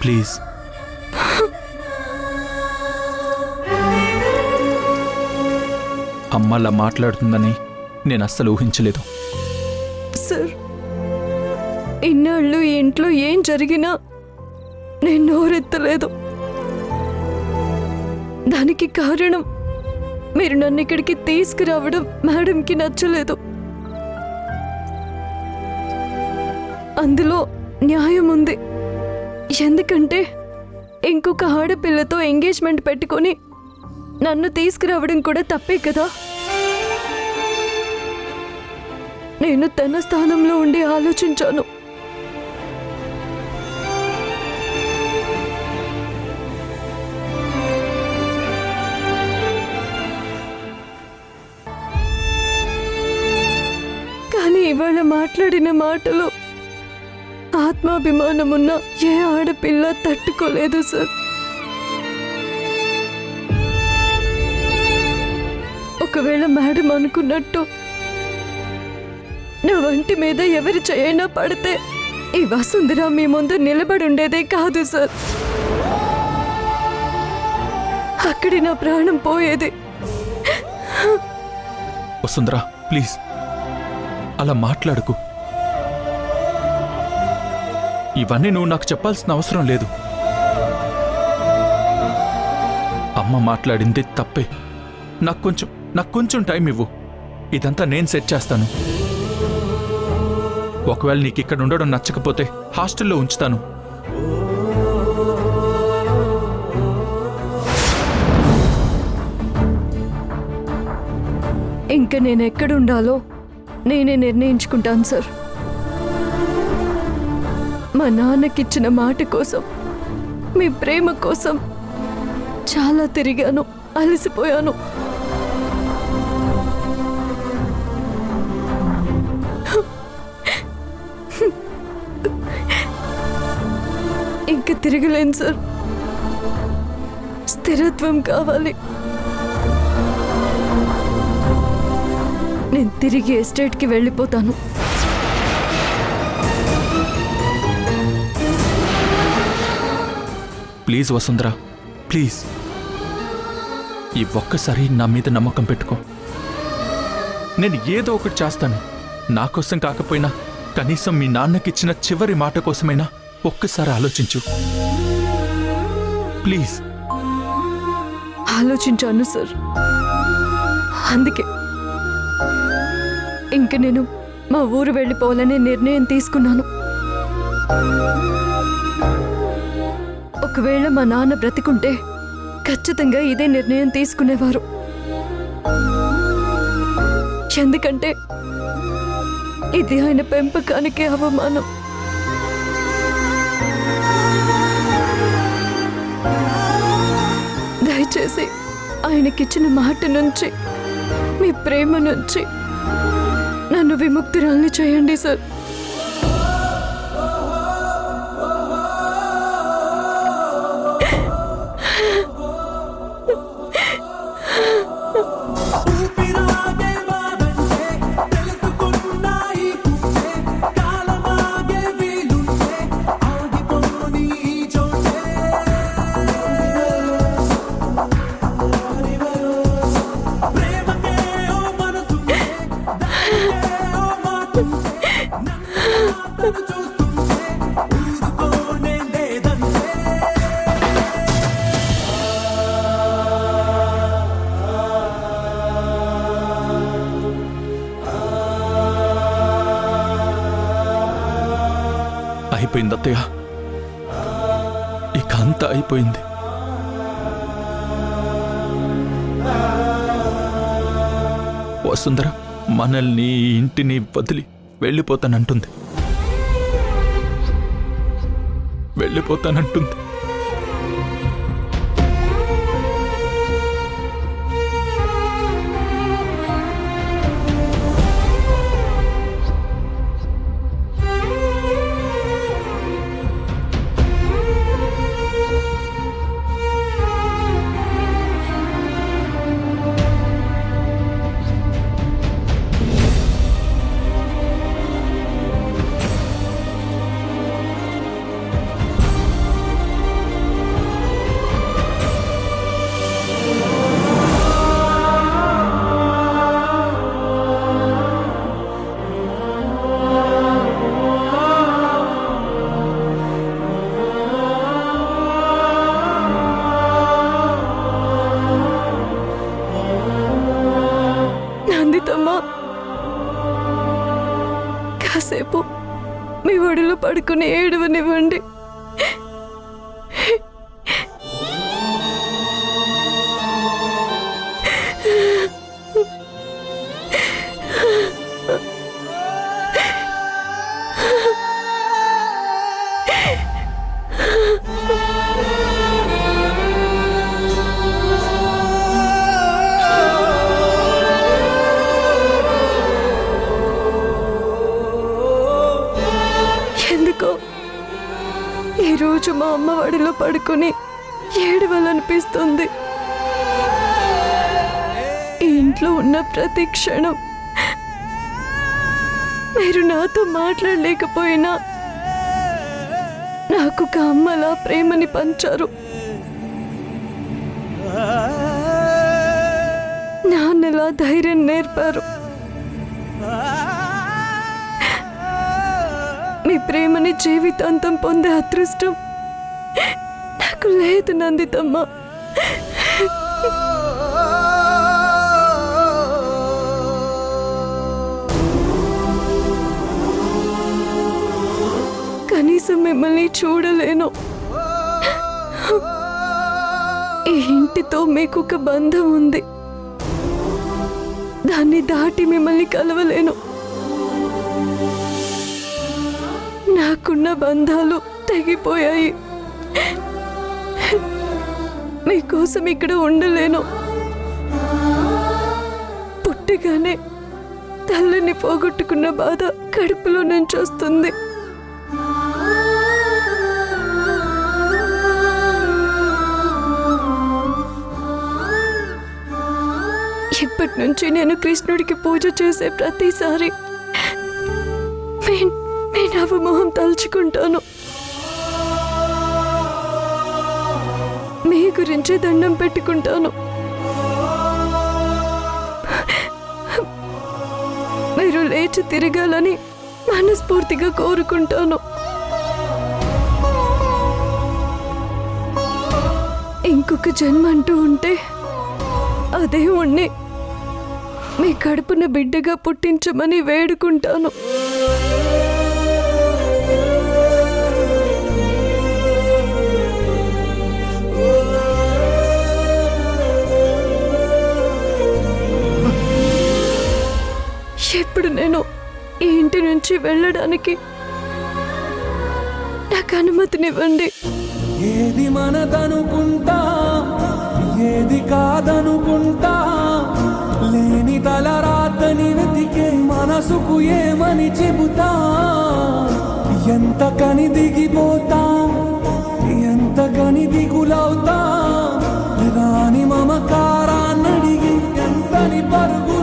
Please. అమ్మ అలా మాట్లాడుతుందని నేను అస్సలు ఊహించలేదు. సార్, ఇన్నాళ్ళు ఈ ఇంట్లో ఏం జరిగినా నేను నోరెత్తలేదు. దానికి కారణం మీరు నన్ను ఇక్కడికి తీసుకురావడం మేడంకి నచ్చలేదు. అందులో న్యాయం ఉంది. ఎందుకంటే ఇంకొక ఆడపిల్లతో ఎంగేజ్మెంట్ పెట్టుకొని నన్ను తీసుకురావడం కూడా తప్పే కదా. నేను తన స్థానంలో ఉండి ఆలోచించాను. కానీ ఇవాళ మాట్లాడిన మాటలు ఆత్మాభిమానమున్న ఏ ఆడపిల్ల తట్టుకోలేదు సార్. ఒకవేళ మేడం అనుకున్నట్టు నా వంటి మీద ఎవరి చేయైనా పడితే ఈ వసుంధర మీ ముందు నిలబడి ఉండేదే కాదు సార్. అక్కడి నా ప్రాణం పోయేది. వసుంధర, ప్లీజ్ అలా మాట్లాడుకు. ఇవన్నీ నువ్వు నాకు చెప్పాల్సిన అవసరం లేదు. అమ్మ మాట్లాడింది తప్పే. నాకు కొంచెం టైం ఇవ్వు. ఇదంతా నేను సెట్ చేస్తాను. ఒకవేళ నీకు ఇక్కడ ఉండడం నచ్చకపోతే హాస్టల్లో ఉంచుతాను. ఇంకా నేను ఎక్కడుండాలో నేనే నిర్ణయించుకుంటాను సార్. మా నాన్నకిచ్చిన మాట కోసం, మీ ప్రేమ కోసం చాలా తిరిగాను, అలసిపోయాను. ఇంక తిరగలేను సార్. స్థిరత్వం కావాలి. నేను తిరిగి ఎస్టేట్కి వెళ్ళిపోతాను. ప్లీజ్ వసుంధర, ప్లీజ్ ఈ ఒక్కసారి నా మీద నమ్మకం పెట్టుకో. నేను ఏదో ఒకటి చేస్తాను. నా కోసం కాకపోయినా కనీసం మీ నాన్నకిచ్చిన చివరి మాట కోసమైనా ఒక్కసారి ఆలోచించు. ప్లీజ్. ఆలోచించాను సార్. అందుకే ఇంక నేను మా ఊరు వెళ్ళిపోవాలనే నిర్ణయం తీసుకున్నాను. ఒకవేళ మా నాన్న బ్రతికుంటే ఖచ్చితంగా ఇదే నిర్ణయం తీసుకునేవారు. ఎందుకంటే ఇది ఆయన పెంపకానికి అవమానం. దయచేసి ఆయనకిచ్చిన మాట నుంచి, మీ ప్రేమ నుంచి నన్ను విముక్తురాల్ని చేయండి సార్. అయిపోయింది అత్తయ్య, ఇక అంతా అయిపోయింది. వసుంధర మనల్ని, ఇంటిని వదిలి వెళ్ళిపోతానంటుంది. పండితమ్మా, కాసేపు మీ ఒడిలో పడుకుని ఏడవనివ్వండి. ఎందుకో ఈరోజు మా అమ్మ ఒడిలో పడుకుని ఏడవాలనిపిస్తుంది. ఈ ఇంట్లో ఉన్న ప్రతి క్షణం మీరు నాతో మాట్లాడలేకపోయినా నాకు ఒక అమ్మలా ప్రేమని పంచారు. నాన్నలా ధైర్యం నేర్పారు. మీ ప్రేమని జీవితాంతం పొందే అదృష్టం నాకు లేదు నందితమ్మ. కనీసం మిమ్మల్ని చూడలేను. ఈ ఇంటితో మీకు ఒక బంధం ఉంది, దాన్ని దాటి మిమ్మల్ని కలవలేను. నాకున్న బంధాలు తెగిపోయాయి. మీకోసం ఇక్కడ ఉండలేను. పుట్టగానే తల్లిని పోగొట్టుకున్న బాధ కడుపులో నుంచి వస్తుంది. ఇప్పటి నుంచి నేను కృష్ణుడికి పూజ చేసే ప్రతిసారి మీ నవమోహం తలుచుకుంటాను. మీ గురించి దండం పెట్టుకుంటాను. మీరు లేచి తిరగాలని మనస్ఫూర్తిగా కోరుకుంటాను. ఇంకొక జన్మ అంటూ ఉంటే అదే ఉండి మీ కడుపున బిడ్డగా పుట్టించమని వేడుకుంటాను. ఇప్పుడు నేను ఈ ఇంటి నుంచి వెళ్ళడానికి నాకు అనుమతినివ్వండి. ఏది మనదనుకుంటా, ఏది కాదనుకుంటా, లేని తలరాతని వెతికే మనసుకు ఏమని చెబుతా. ఎంత కని దిగిపోతా, ఎంత కని దిగులవుతా, రాని మమకారాన్నడిగి ఎంతని పరుగు